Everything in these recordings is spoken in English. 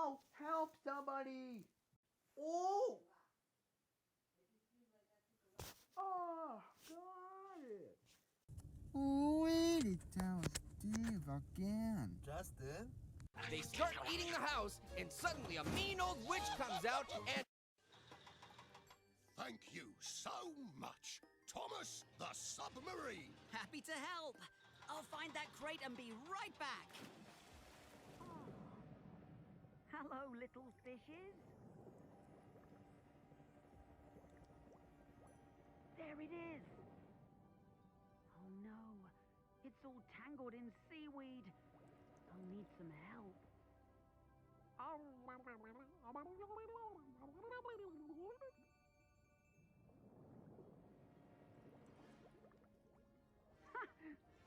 Help! Help somebody! Oh! Oh, got it! Wait, that was Steve again. Justin? They start eating the house, and suddenly a mean old witch comes out and... Thank you so much, Thomas the Submarine. Happy to help. I'll find that crate and be right back. Hello, little fishes. There it is. Oh no, it's all tangled in seaweed. I'll need some help.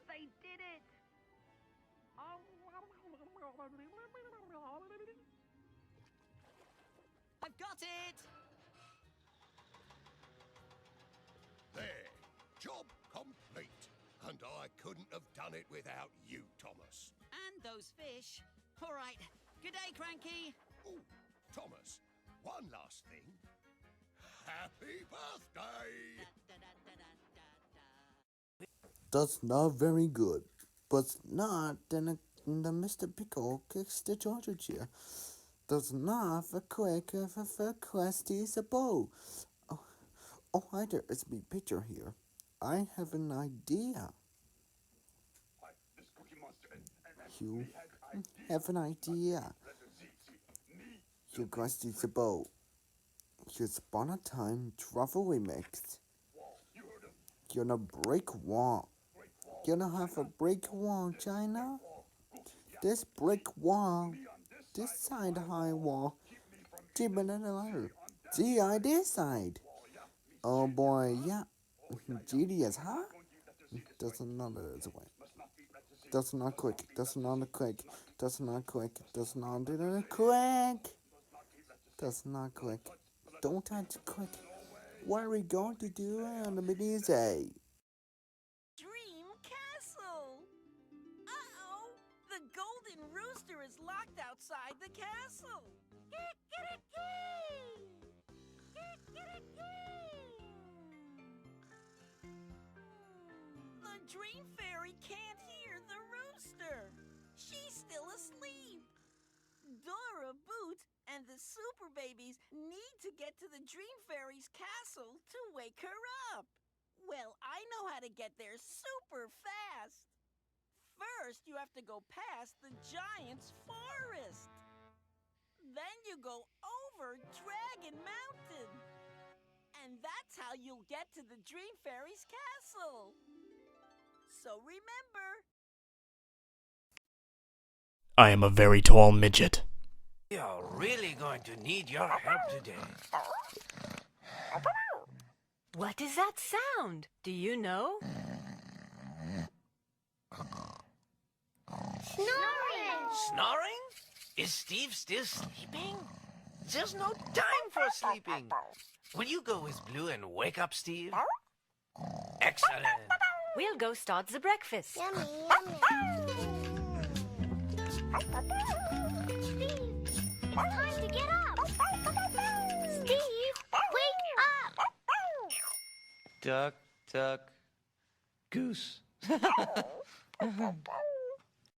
They did it! I've got it! There, job complete. And I couldn't have done it without you, Thomas. And those fish. All right. Good day, Cranky. Oh, Thomas, one last thing. Happy birthday! That's not very good. But not then the Mr. Pickle kicks the Georgia chair. That's not a quick request is a bow. Oh, hi there, it's me, Picture here. I have an idea. You have an idea. You guys need a bow. Here's upon a time travel remix. You're gonna break wall. You're gonna have a break wall, China. This brick wall, this side high wall, deep in the ladder. See, I this side. Oh boy, yeah. Genius, huh? That's another way. That's not quick. That's not quick. That's not quick. That's not quick. That's not quick. Don't touch quick. What are we going to do on the midday? Dream Castle! Uh-oh! The golden rooster is locked outside the castle! The Dream Fairy can't hear the rooster! She's still asleep! Dora, Boot, and the Super Babies need to get to the Dream Fairy's castle to wake her up. Well, I know how to get there super fast. First, you have to go past the Giant's Forest. Then you go over Dragon Mountain. And that's how you'll get to the Dream Fairy's castle. So remember... I am a very tall midget. You're really going to need your help today. What is that sound? Do you know? Snoring! Snoring? Is Steve still sleeping? There's no time for sleeping. Will you go with Blue and wake up Steve? Excellent. We'll go start the breakfast. Yummy, yummy. Steve, it's time to get up. Steve, wake up. Duck, duck, goose.